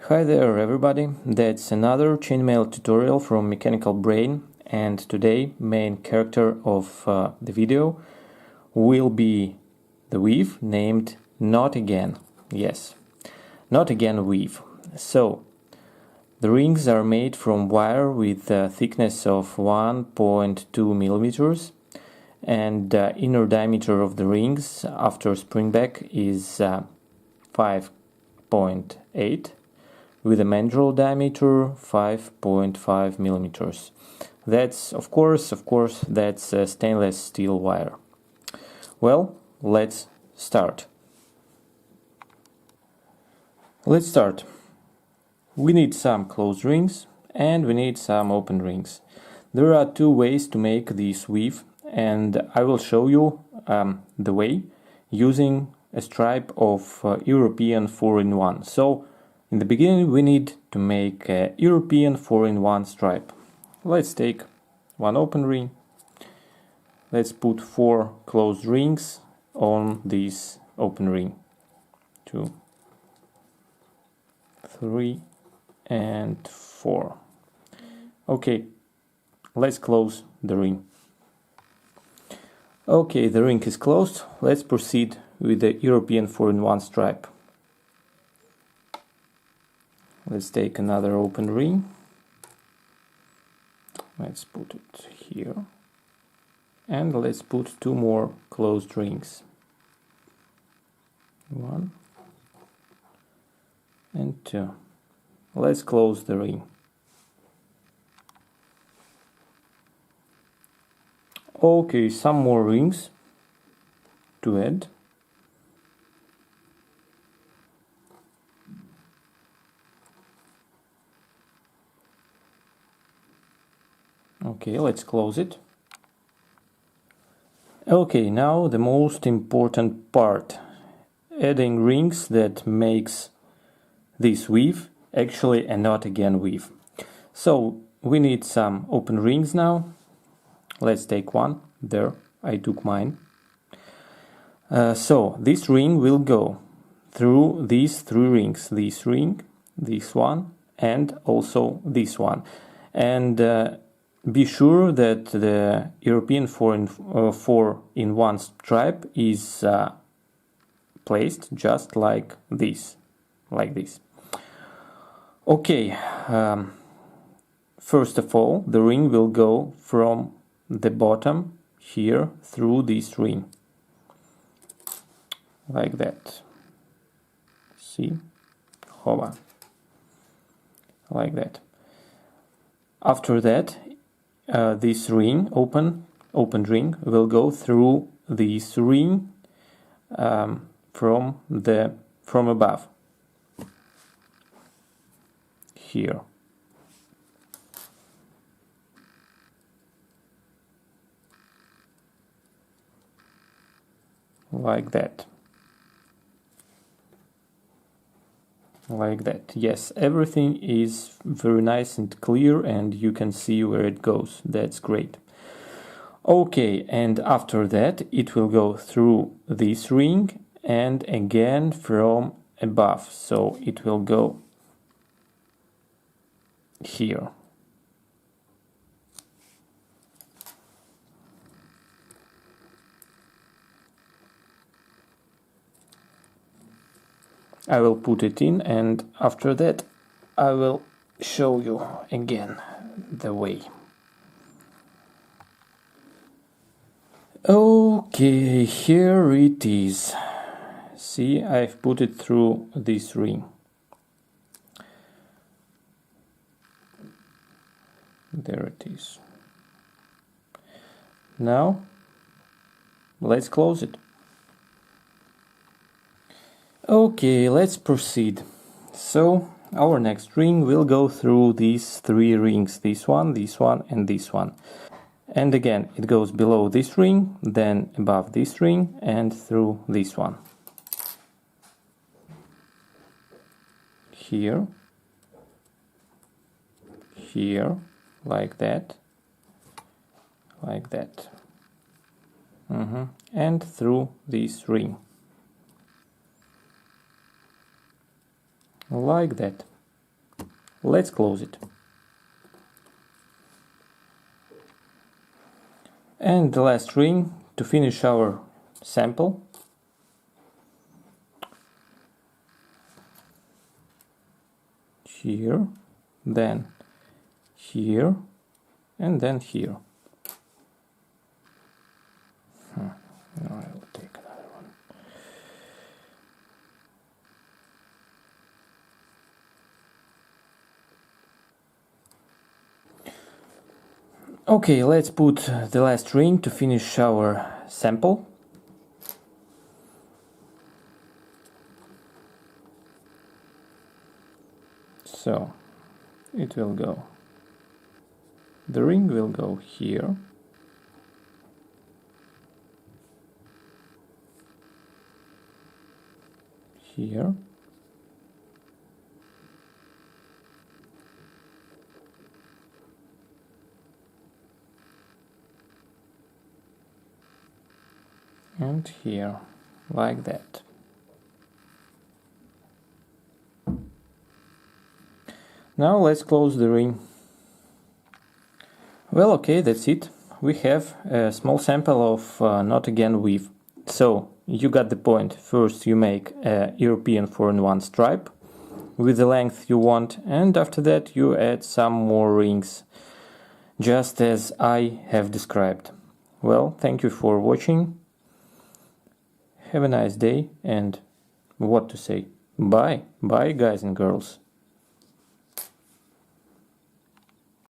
Hi there everybody, that's another Chainmaille tutorial from Mechanical Brain, and today main character of the video will be the weave named Not Again. Yes, Not Again weave. So the rings are made from wire with a thickness of 1.2 millimeters, and the inner diameter of the rings after springback is 5.8 with a mandrel diameter 5.5 millimeters. That's of course that's stainless steel wire. Well, let's start. We need some closed rings and we need some open rings. There are two ways to make this weave, and I will show you the way using a stripe of European 4-in-1. So in the beginning we need to make a European 4-in-1 stripe. Let's take one open ring. Let's put 4 closed rings on this open ring. 2, 3 and 4. Okay, let's close the ring. Okay, the ring is closed. Let's proceed with the European 4-in-1 stripe. Let's take another open ring. Let's put it here. And let's put 2 more closed rings. 1 and 2. Let's close the ring. Okay, some more rings to add. Okay, let's close it. Okay, now the most important part. Adding rings that makes this weave actually a Not Again weave. So we need some open rings now. Let's take one. There, I took mine. So this ring will go through these 3 rings. This ring, this one, and also this one. And be sure that the European 4-in-1 stripe is placed just like this. Okay, first of all, the ring will go from the bottom here through this ring. Like that. See? Hola. Like that. After that, this ring, open ring, will go through this ring from above. Here. Like that. Like that. Yes, everything is very nice and clear and you can see where it goes. That's great. Okay, and after that it will go through this ring and again from above. So it will go here. I will put it in, and after that I will show you again the way. Okay, here it is. See, I've put it through this ring. There it is. Now let's close it. Okay, let's proceed. So our next ring will go through these 3 rings, this one, and this one. And again, it goes below this ring, then above this ring, and through this one. Here, here, like that, and through this ring. Like that. Let's close it. And the last ring to finish our sample. Here, then here, and then here. Now I will take another one. Okay, let's put the last ring to finish our sample. So it will go. The ring will go here. Here. And here, like that. Now let's close the ring. Well, okay, that's it. We have a small sample of Not Again weave. So, you got the point. First you make a European 4-in-1 stripe with the length you want, and after that you add some more rings, just as I have described. Well, thank you for watching. Have a nice day, and what to say? Bye. Bye, guys and girls.